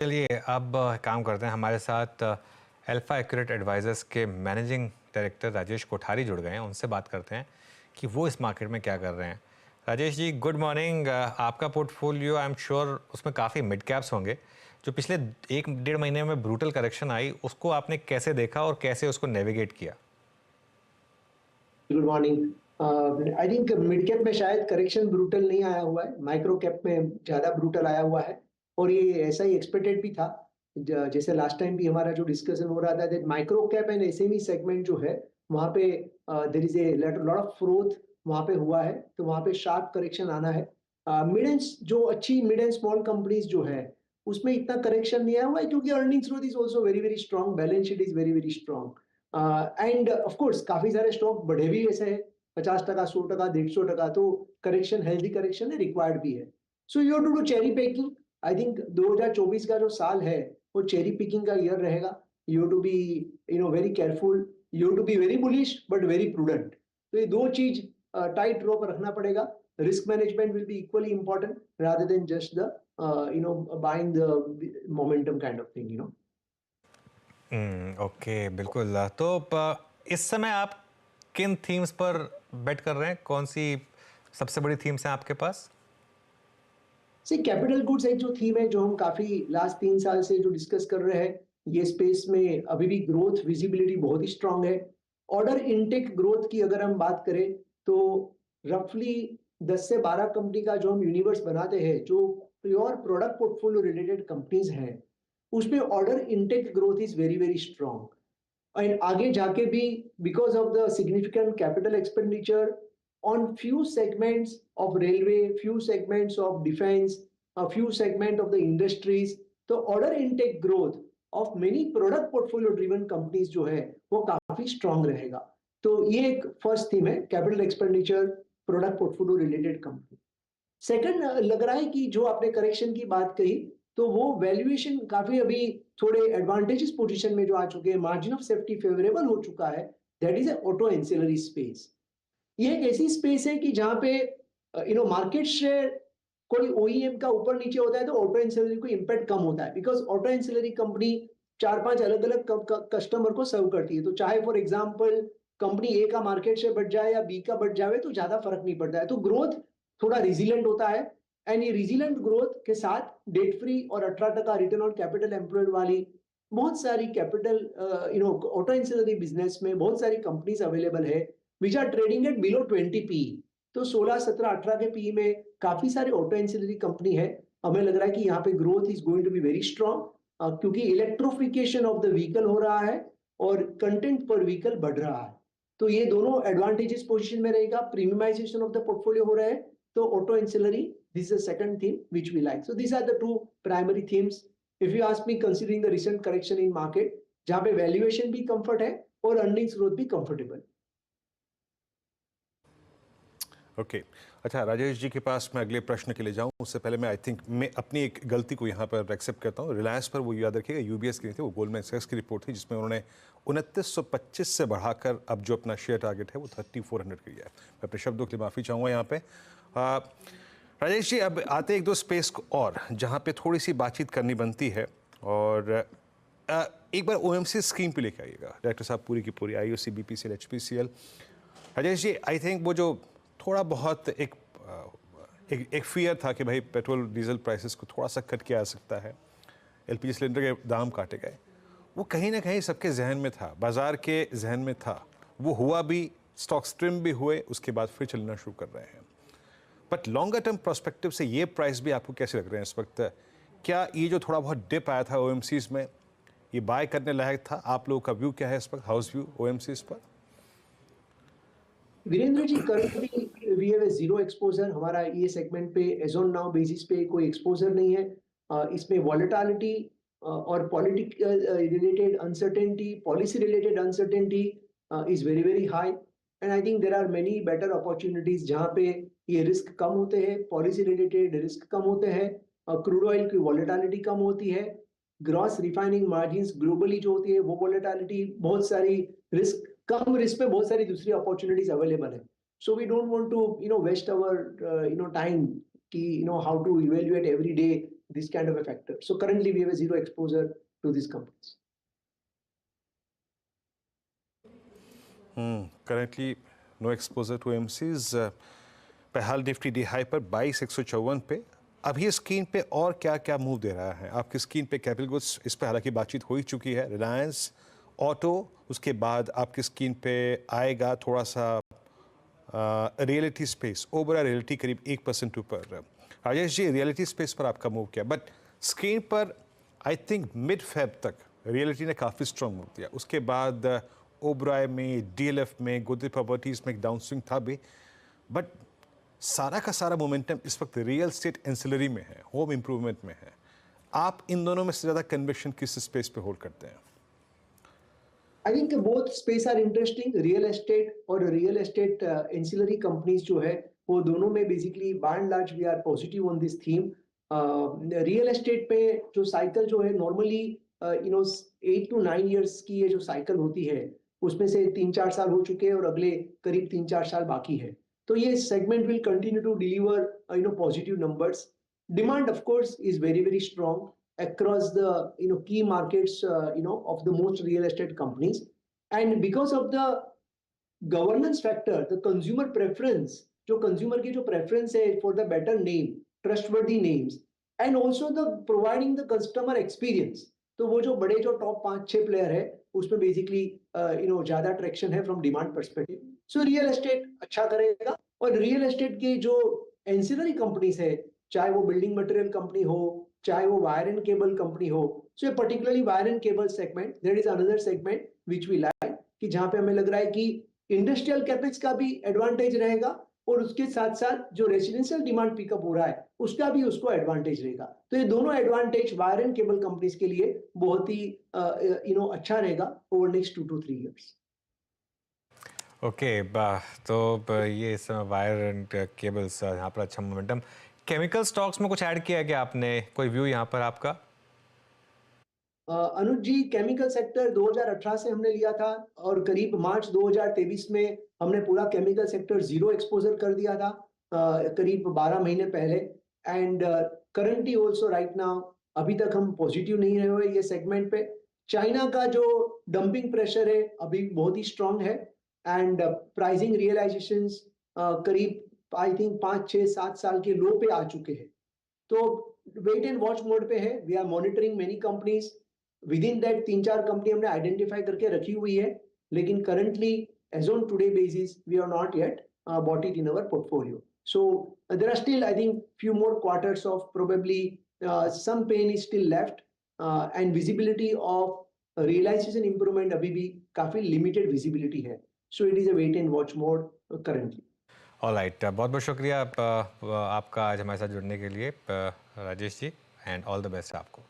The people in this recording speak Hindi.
चलिए अब काम करते हैं। हमारे साथ अल्फा एक्यूरेट एडवाइजर्स के मैनेजिंग डायरेक्टर राजेश कोठारी जुड़ गए हैं। उनसे बात करते हैं कि वो इस मार्केट में क्या कर रहे हैं। Rajesh ji, good morning. आपका पोर्टफोलियो आई एम श्योर उसमें काफ़ी मिड कैप्स होंगे। जो पिछले 1-1.5 महीने में ब्रूटल करेक्शन आई, उसको आपने कैसे देखा और कैसे उसको नेविगेट किया? Good morning. I think mid cap में शायद करेक्शन ब्रूटल नहीं आया हुआ है, माइक्रो कैप में ज्यादा ब्रूटल आया हुआ है और ये ऐसा ही एक्सपेक्टेड भी था। जैसे लास्ट टाइम भी हमारा जो डिस्कशन हो रहा था that micro cap and SME segment जो है वहां पे there is a lot of growth वहां पे हुआ है, तो वहां पे शार्प करेक्शन आना है। मिड एंड जो अच्छी मिड एंड स्मॉल कंपनीज जो है उसमें इतना करेक्शन नहीं आया हुआ है क्योंकि earnings growth is also very very strong, balance sheet is very very strong end of course काफी सारे स्टॉक बढ़े भी ऐसे हैं, 50%, 100%, 150%, तो करेक्शन हेल्दी करेक्शन है, रिक्वायर्ड भी है। So you have to do cherry picking. I think 2024 का जो साल है वो चेरी पिकिंग का ईयर रहेगा। You have to be very careful, you have to be very bullish but very prudent. तो ये दो चीज टाइट रो पर रखना पड़ेगा। Risk management will be equally important rather than just the buying the momentum kind of thing, you know. Okay, बिल्कुल। तो इस समय आप किन थीम्स पर बेट कर रहे हैं? कौन सी सबसे बड़ी थीम्स हैं आपके पास? सी कैपिटल गुड्स एक जो थीम है जो हम काफी लास्ट 3 साल से जो डिस्कस कर रहे हैं, ये स्पेस में अभी भी ग्रोथ विजिबिलिटी बहुत ही स्ट्रांग है। ऑर्डर इनटेक ग्रोथ की अगर हम बात करें तो रफली 10 से 12 कंपनी का जो हम यूनिवर्स बनाते हैं, जो pure product portfolio related companies हैं, उसमें order intake growth is very very strong. And आगे जाके भी because of the significant capital expenditure on few segments of railway, few segments of defense, a few segment of the industries, तो order intake growth of many product portfolio driven companies जो है वो काफी strong रहेगा। तो ये एक फर्स्ट थीम है, capital expenditure product portfolio related company. Second, लग रहा है कि जो आपने करेक्शन की बात कही तो वो वैल्यूएशन काफी अभी थोड़े एडवांटेजेस पोजीशन में जो आ चुके हैं, मार्जिन ऑफ सेफ्टी फेवरेबल हो चुका है, that is a auto ancillary space. ये एक ऐसी स्पेस है कि जहां पे मार्केट शेयर कोई ओईएम का ऊपर नीचे होता है तो ऑटो एंसिलरी को इंपैक्ट कम होता है, बिकॉज ऑटो एंसिलरी कंपनी 4-5 अलग अलग कस्टमर को सर्व करती है। तो चाहे फॉर एग्जांपल कंपनी ए का मार्केट शेयर बढ़ जाए या बी का बढ़ जाए तो ज्यादा फर्क नहीं पड़ता है, तो ग्रोथ थोड़ा रिजिलेंट होता है। एंड ये रिजिलेंट ग्रोथ के साथ डेट फ्री और 18% रिटर्न ऑन कैपिटल एम्प्लॉयड वाली बहुत सारी कैपिटल ऑटो एंसिलरी बिजनेस में बहुत सारी कंपनीज अवेलेबल है which are trading at below 20 PE। तो 16, 17, 18 के पीई में काफी सारे ऑटो एंसिलरी कंपनी है। हमें लग रहा है कि यहाँ पे growth is going to be very strong, क्योंकि इलेक्ट्रिफिकेशन ऑफ द व्हीकल हो रहा है और कंटेंट पर व्हीकल बढ़ रहा है। तो ये दोनों एडवांटेजेस पोजीशन में रहेगा। प्रीमियमाइजेशन ऑफ द पोर्टफोलियो हो रहा है, तो auto ancillary this is second theme which we like. So these are the two primary themes if you ask me, considering the recent correction in market, जहां पे वैल्यूएशन भी कंफर्ट है और अर्निंग्स ग्रोथ भी कंफर्टेबल। ओके अच्छा, राजेश जी के पास मैं अगले प्रश्न के लिए जाऊं उससे पहले मैं मैं अपनी एक गलती को यहाँ पर एक्सेप्ट करता हूँ। रिलायंस पर वो याद रखिएगा, यूबीएस की नहीं थी, वो गोल्डमैन सैक्स की रिपोर्ट थी जिसमें उन्होंने 2925 से बढ़ाकर अब जो अपना शेयर टारगेट है वो 3400 किया है। मैं अपने शब्दों के लिए माफ़ी चाहूँगा यहाँ पे। राजेश जी, अब आते एक दो स्पेस को और जहाँ पे थोड़ी सी बातचीत करनी बनती है, और एक बार ओएमसी स्कीम पे लेके आइएगा डायरेक्टर साहब, पूरी की पूरी IOC, BPCL, HPCL. Rajesh ji, I think वो जो थोड़ा बहुत एक फियर था कि भाई पेट्रोल डीजल प्राइसेस को थोड़ा सा कट किया जा सकता है, एलपीजी सिलेंडर के दाम काटे गए, वो कहीं ना कहीं सबके जहन में था, बाजार के जहन में था। वो हुआ भी, स्टॉक स्ट्रिम भी हुए, उसके बाद फिर चलना शुरू कर रहे हैं। बट लॉन्गर टर्म पर्सपेक्टिव से ये प्राइस भी आपको कैसे लग रहे हैं इस वक्त? क्या ये जो थोड़ा बहुत डिप आया था ओएमसीज में, ये बाय करने लायक था? आप लोगों का व्यू क्या है इस वक्त, हाउस व्यू ओएमसीज पर? Virendra ji, currently we have a zero exposure. हमारा ये सेगमेंट पे एज ऑन नाउ बेसिस पे कोई एक्सपोजर नहीं है। इसमें वॉलेटिलिटी और political related uncertainty, policy related uncertainty is very very high. And I think there are many better opportunities जहां पे ये रिस्क कम होते हैं, पॉलिसी रिलेटेड रिस्क कम होते हैं, क्रूड ऑयल की वॉलेटिलिटी कम होती है, ग्रॉस रिफाइनिंग मार्जिन ग्लोबली जो होती है वो वॉलेटिलिटी, बहुत सारी रिस्क, कम रिस्क में बहुत सारी दूसरी अपॉर्चुनिटीज अवेलेबल है। So we don't want to waste our time कि how to evaluate every day this kind of a factor. So currently we have a zero exposure to these companies. Currently no exposure to MCs. बहरहाल निफ्टी डी हाई पर 22,154 पे। अब ये स्क्रीन पे और क्या क्या मूव दे रहा है आपकी स्क्रीन पे? कैपिटल गुड्स, इस पे हालांकि बातचीत हो ही चुकी है। रिलायंस, ऑटो, उसके बाद आपकी स्क्रीन पे आएगा थोड़ा सा रियलिटी स्पेस। ओवरऑल रियलिटी करीब 1% ऊपर। राजेश जी, रियलिटी स्पेस पर आपका मूव किया, बट स्क्रीन पर आई थिंक मिड फेब तक रियलिटी ने काफ़ी स्ट्रॉन्ग मूव दिया। उसके बाद ओबराय में, डीएलएफ में, गोदरेज प्रॉपर्टीज में एक डाउन स्विंग था भी, बट सारा का सारा मोमेंटम इस वक्त रियल एस्टेट एंसिलरी में है, होम इंप्रूवमेंट में है। आप इन दोनों में से ज़्यादा कन्विक्शन किस स्पेस पे होल्ड करते हैं? I think both space are interesting. Real estate और real estate ancillary companies जो है वो दोनों में basically by and large we are positive on this theme. Real estate पे जो cycle जो है normally 8 to 9 years की ये जो cycle होती है उसमें से 3-4 साल हो चुके हैं और अगले करीब 3-4 साल बाकी है। तो ये segment will continue to deliver positive numbers. Demand of course is very strong across the key markets of the most real estate companies, and because of the governance factor, the consumer preference, जो consumer की जो preference है for the better name, trustworthy names, and also the providing the customer experience, तो वो जो बड़े जो top 5-6 player है उसमें basically ज़्यादा traction है from demand perspective. So real estate अच्छा करेगा। और real estate के जो ancillary companies है, चाहे वो building material company हो, चाहे वो वायर एंड केबल कंपनी हो, so particularly wire and cable segment, there is another segment which we like, कि जहां पे हमें लग रहा है कि इंडस्ट्रियल कैपेक्स का भी एडवांटेज रहेगा और उसके साथ साथ जो रेजिडेंशियल डिमांड पिकअप हो रहा है उसका भी उसको एडवांटेज रहेगा। तो ये दोनों advantage wire and cable companies के लिए बहुत ही अच्छा रहेगा over next 2 to 3 years. Okay, तो ये इस समय वायर एंड केबल्स यहाँ पर अच्छा मोमेंटम। केमिकल स्टॉक्स में कुछ ऐड किया है क्या आपने? कोई व्यू यहाँ पर आपका? अनुज जी, केमिकल सेक्टर 2018 से हमने लिया था और करीब मार्च 2023 में हमने पूरा केमिकल सेक्टर जीरो एक्सपोजर कर दिया था, करीब 12 महीने पहले। And currently also right now अभी तक हम पॉजिटिव नहीं रहे हुए ये सेगमेंट पे। चाइना का जो डंपिंग प्रेशर है अभी बहुत ही स्ट्रांग है एंड प्राइसिंग रियलाइजेशंस करीब आई थिंक 5-6-7 साल के लो पे आ चुके हैं। तो वेट एंड वॉच मोड पे है। We are monitoring many companies, within that 3-4 company हमने आइडेंटिफाई करके रखी हुई है, लेकिन currently as on today basis we are not yet bought it in our portfolio. So there are still I think few more quarters of probably some pain is still left and visibility of realization improvement अभी भी काफी limited visibility है. So it is a wait and watch mode currently. Alright, बहुत बहुत शुक्रिया आपका आज हमारे साथ जुड़ने के लिए Rajesh ji, and all the best आपको।